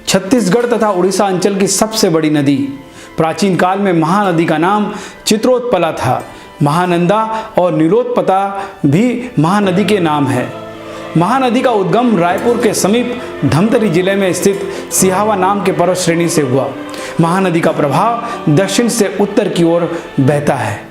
छत्तीसगढ़ तथा उड़ीसा अंचल की सबसे बड़ी नदी। प्राचीन काल में महानदी का नाम चित्रोत्पला था। महानंदा और नीलोत्पला भी महानदी के नाम है। महानदी का उद्गम रायपुर के समीप धमतरी जिले में स्थित सिहावा नाम के पर्वत श्रेणी से हुआ। महानदी का प्रवाह दक्षिण से उत्तर की ओर बहता है।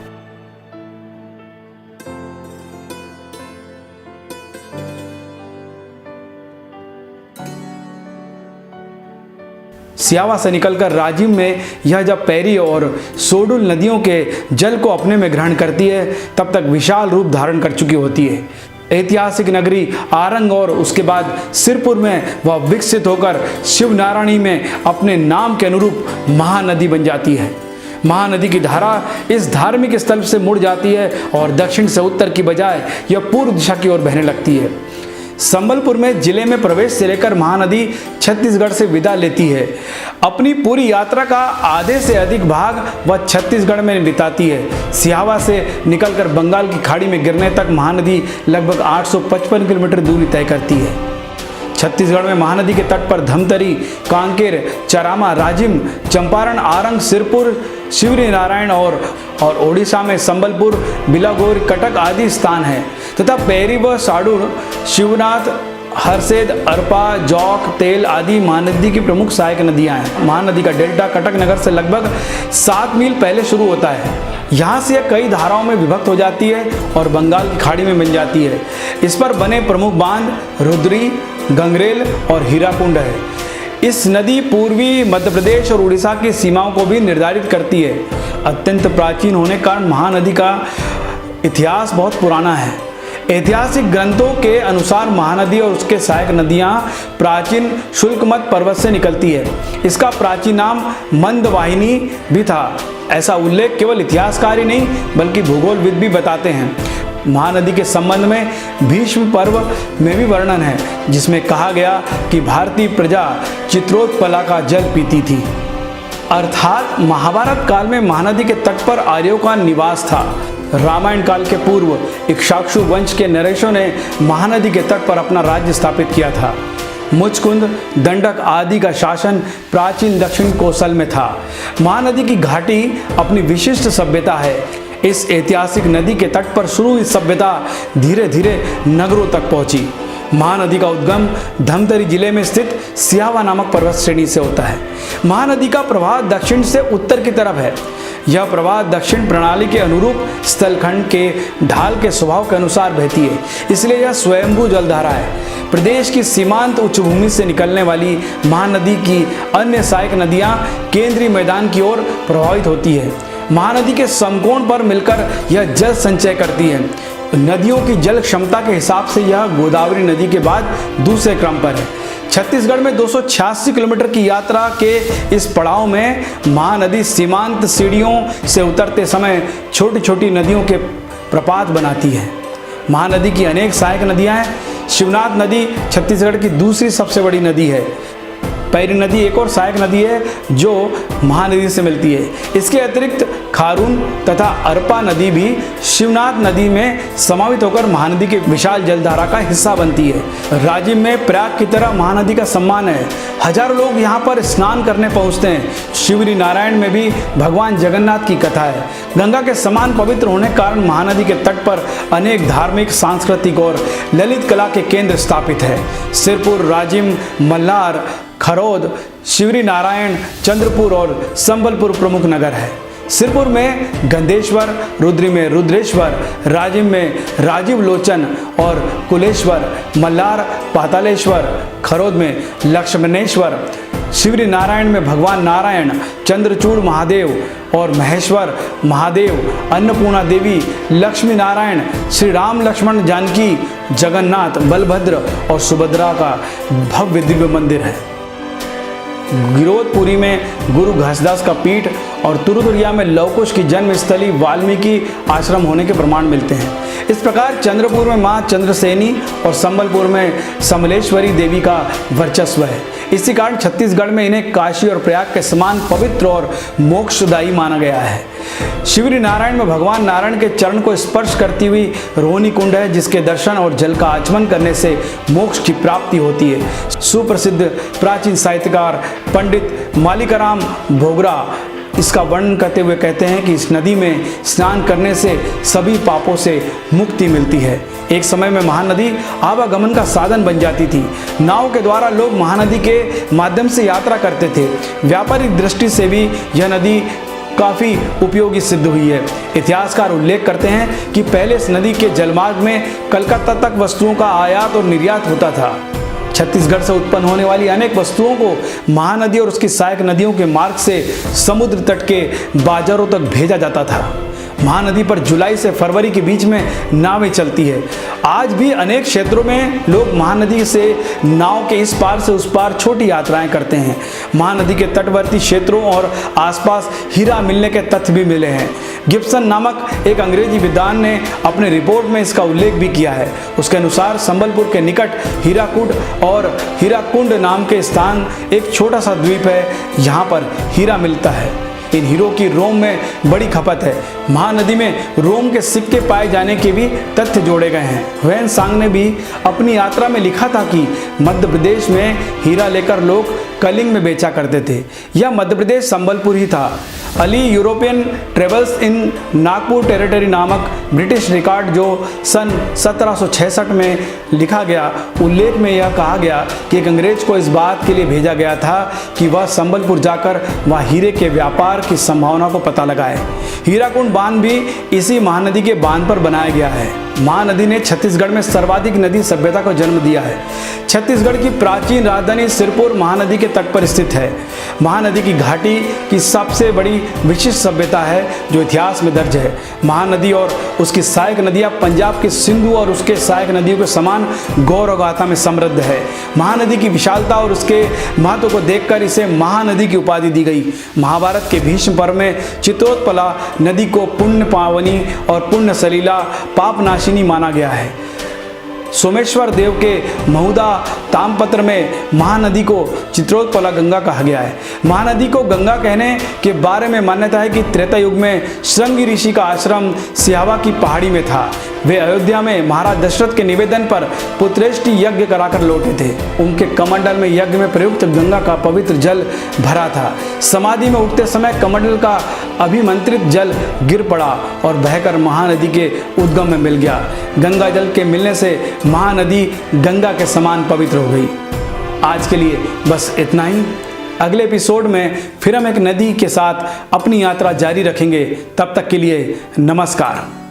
सिहावा से निकलकर राजिम में यह जब पैरी और सोडुल नदियों के जल को अपने में ग्रहण करती है तब तक विशाल रूप धारण कर चुकी होती है। ऐतिहासिक नगरी आरंग और उसके बाद सिरपुर में वह विकसित होकर शिवनारायणी में अपने नाम के अनुरूप महानदी बन जाती है। महानदी की धारा इस धार्मिक स्थल से मुड़ जाती है और दक्षिण से उत्तर की बजाय यह पूर्व दिशा की ओर बहने लगती है। संबलपुर में जिले में प्रवेश से लेकर महानदी छत्तीसगढ़ से विदा लेती है। अपनी पूरी यात्रा का आधे से अधिक भाग वह छत्तीसगढ़ में बिताती है। सिहावा से निकलकर बंगाल की खाड़ी में गिरने तक महानदी लगभग 855 किलोमीटर दूरी तय करती है। छत्तीसगढ़ में महानदी के तट पर धमतरी, कांकेर, चरामा, राजिम, चंपारण, आरंग, सिरपुर, शिवरीनारायण और ओडिशा में संबलपुर, बिलागोर, कटक आदि स्थान हैं तथा पैरी व साडूर, शिवनाथ, हरसेद, अरपा, जौक, तेल आदि महानदी की प्रमुख सहायक नदियां हैं। महानदी का डेल्टा कटक नगर से लगभग 7 मील पहले शुरू होता है। यहाँ से यह कई धाराओं में विभक्त हो जाती है और बंगाल की खाड़ी में मिल जाती है। इस पर बने प्रमुख बांध रुद्री, गंगरेल और हीराकुंड है। इस नदी पूर्वी मध्य प्रदेश और उड़ीसा की सीमाओं को भी निर्धारित करती है। अत्यंत प्राचीन होने के कारण महानदी का इतिहास बहुत पुराना है। ऐतिहासिक ग्रंथों के अनुसार महानदी और उसके सहायक नदियां प्राचीन शुल्कमत पर्वत से निकलती है। इसका प्राचीन नाम मंदवाहिनी भी था। ऐसा उल्लेख केवल इतिहासकार ही नहीं बल्कि भूगोलविद भी बताते हैं। महानदी के संबंध में भीष्म पर्व में भी वर्णन है, जिसमें कहा गया कि भारतीय प्रजा चित्रोत्पला का जल पीती थी। अर्थात महाभारत काल में महानदी के तट पर आर्यों का निवास था। रामायण काल के पूर्व इक्ष्वाकु वंश के नरेशों ने महानदी के तट पर अपना राज्य स्थापित किया था। मुचकुंद, दंडक आदि का शासन प्राचीन दक्षिण कोसल में था। महानदी की घाटी अपनी विशिष्ट सभ्यता है। इस ऐतिहासिक नदी के तट पर शुरू हुई सभ्यता धीरे धीरे नगरों तक पहुंची। महानदी का उद्गम धमतरी जिले में स्थित सिहावा नामक पर्वत श्रेणी से होता है। महानदी का प्रवाह दक्षिण से उत्तर की तरफ है। यह प्रवाह दक्षिण प्रणाली के अनुरूप स्थलखंड के ढाल के स्वभाव के अनुसार बहती है, इसलिए यह स्वयंभू जलधारा है। प्रदेश की सीमांत उच्चभूमि से निकलने वाली महानदी की अन्य सहायक नदियां केंद्रीय मैदान की ओर प्रभावित होती है। महानदी के समकोण पर मिलकर यह जल संचय करती है। नदियों की जल क्षमता के हिसाब से यह गोदावरी नदी के बाद दूसरे क्रम पर है। छत्तीसगढ़ में 286 किलोमीटर की यात्रा के इस पड़ाव में महानदी सीमांत सीढ़ियों से उतरते समय छोटी छोटी नदियों के प्रपात बनाती है। महानदी की अनेक सहायक नदियां हैं। शिवनाथ नदी छत्तीसगढ़ की दूसरी सबसे बड़ी नदी है। पैरी नदी एक और सहायक नदी है जो महानदी से मिलती है। इसके अतिरिक्त खारून तथा अरपा नदी भी शिवनाथ नदी में समावित होकर महानदी के विशाल जलधारा का हिस्सा बनती है। राजिम में प्रयाग की तरह महानदी का सम्मान है। हजारों लोग यहाँ पर स्नान करने पहुँचते हैं। शिवरी नारायण में भी भगवान जगन्नाथ की कथा है। गंगा के समान पवित्र होने के कारण महानदी के तट पर अनेक धार्मिक, सांस्कृतिक और ललित कला के केंद्र स्थापित है। सिरपुर, राजिम, मल्हार, खरोद, शिवरी नारायण, चंद्रपुर और संबलपुर प्रमुख नगर है। सिरपुर में गंधेश्वर, रुद्री में रुद्रेश्वर, राजिम में राजीव लोचन और कुलेश्वर, मल्हार पातालेश्वर, खरोद में लक्ष्मणेश्वर, शिवरी नारायण में भगवान नारायण, चंद्रचूड़ महादेव और महेश्वर महादेव, अन्नपूर्णा देवी, लक्ष्मी नारायण, श्री राम लक्ष्मण जानकी, जगन्नाथ, बलभद्र और सुभद्रा का भव्य दिव्य मंदिर है। गिरोधपुरी में गुरु घासदास का पीठ और तुरुतुरिया में लवकुश की जन्मस्थली वाल्मीकि आश्रम होने के प्रमाण मिलते हैं। इस प्रकार चंद्रपुर में माँ चंद्रसेनी और संबलपुर में समलेश्वरी देवी का वर्चस्व है। इसी कारण छत्तीसगढ़ में इन्हें काशी और प्रयाग के समान पवित्र और मोक्षदायी माना गया है। शिवरी नारायण में भगवान नारायण के चरण को स्पर्श करती हुई रोहिणी कुंड है, जिसके दर्शन और जल का आचमन करने से मोक्ष की प्राप्ति होती है। सुप्रसिद्ध प्राचीन साहित्यकार पंडित मालिकाराम भोगरा इसका वर्णन करते हुए कहते हैं कि इस नदी में स्नान करने से सभी पापों से मुक्ति मिलती है। एक समय में महानदी आवागमन का साधन बन जाती थी। नाव के द्वारा लोग महानदी के माध्यम से यात्रा करते थे। व्यापारिक दृष्टि से भी यह नदी काफ़ी उपयोगी सिद्ध हुई है। इतिहासकार उल्लेख करते हैं कि पहले इस नदी के जलमार्ग में कलकत्ता तक वस्तुओं का आयात और निर्यात होता था। छत्तीसगढ़ से उत्पन्न होने वाली अनेक वस्तुओं को महानदी और उसकी सहायक नदियों के मार्ग से समुद्र तट के बाजारों तक भेजा जाता था। महानदी पर जुलाई से फरवरी के बीच में नावें चलती है। आज भी अनेक क्षेत्रों में लोग महानदी से नाव के इस पार से उस पार छोटी यात्राएं करते हैं। महानदी के तटवर्ती क्षेत्रों और आसपास हीरा मिलने के तथ्य भी मिले हैं। गिब्सन नामक एक अंग्रेजी विद्वान ने अपने रिपोर्ट में इसका उल्लेख भी किया है। उसके अनुसार संबलपुर के निकट हीराकुड और हीराकुंड नाम के स्थान एक छोटा सा द्वीप है। यहाँ पर हीरा मिलता है। इन हीरों की रोम में बड़ी खपत है। महानदी में रोम के सिक्के पाए जाने के भी तथ्य जोड़े गए हैं। ह्वेन सांग ने भी अपनी यात्रा में लिखा था कि मध्य प्रदेश में हीरा लेकर लोग कलिंग में बेचा करते थे। यह मध्य प्रदेश संबलपुर ही था। Ali European travels in Nagpur territory नामक ब्रिटिश रिकॉर्ड जो सन 1766 में लिखा गया, उल्लेख में यह कहा गया कि एक अंग्रेज को इस बात के लिए भेजा गया था कि वह संबलपुर जाकर वह हीरे के व्यापार की संभावना को पता लगाए। हीराकुंड बांध भी इसी महानदी के बांध पर बनाया गया है। महानदी ने छत्तीसगढ़ में सर्वाधिक नदी सभ्यता को जन्म दिया है। छत्तीसगढ़ की प्राचीन राजधानी सिरपुर महानदी के तट पर स्थित है। महानदी की घाटी की सबसे बड़ी विशिष्ट सभ्यता है जो इतिहास में दर्ज है। महानदी और उसकी सहायक नदियां पंजाब के सिंधु और उसके सहायक नदियों के समान गौरव गाथा में समृद्ध है। महानदी की विशालता और उसके महत्व को देखकर इसे महानदी की उपाधि दी गई। महाभारत के भीष्म पर्व में चित्रोत्पला नदी को पुण्य पावनी और पुण्य सलीला पापनाशिनी माना गया है। सोमेश्वर देव के महुदा तामपत्र में महानदी को चित्रोत्पला गंगा कहा गया है। महानदी को गंगा कहने के बारे में मान्यता है कि त्रेता युग में श्रृंगी ऋषि का आश्रम सिहावा की पहाड़ी में था। वे अयोध्या में महाराज दशरथ के निवेदन पर पुत्रेष्टि यज्ञ कराकर लौटे थे। उनके कमंडल में यज्ञ में प्रयुक्त गंगा का पवित्र जल भरा था। समाधि में उठते समय कमंडल का अभिमंत्रित जल गिर पड़ा और बहकर महानदी के उद्गम में मिल गया। गंगा जल के मिलने से महानदी गंगा के समान पवित्र हो गई। आज के लिए बस इतना ही। अगले एपिसोड में फिर हम एक नदी के साथ अपनी यात्रा जारी रखेंगे। तब तक के लिए नमस्कार।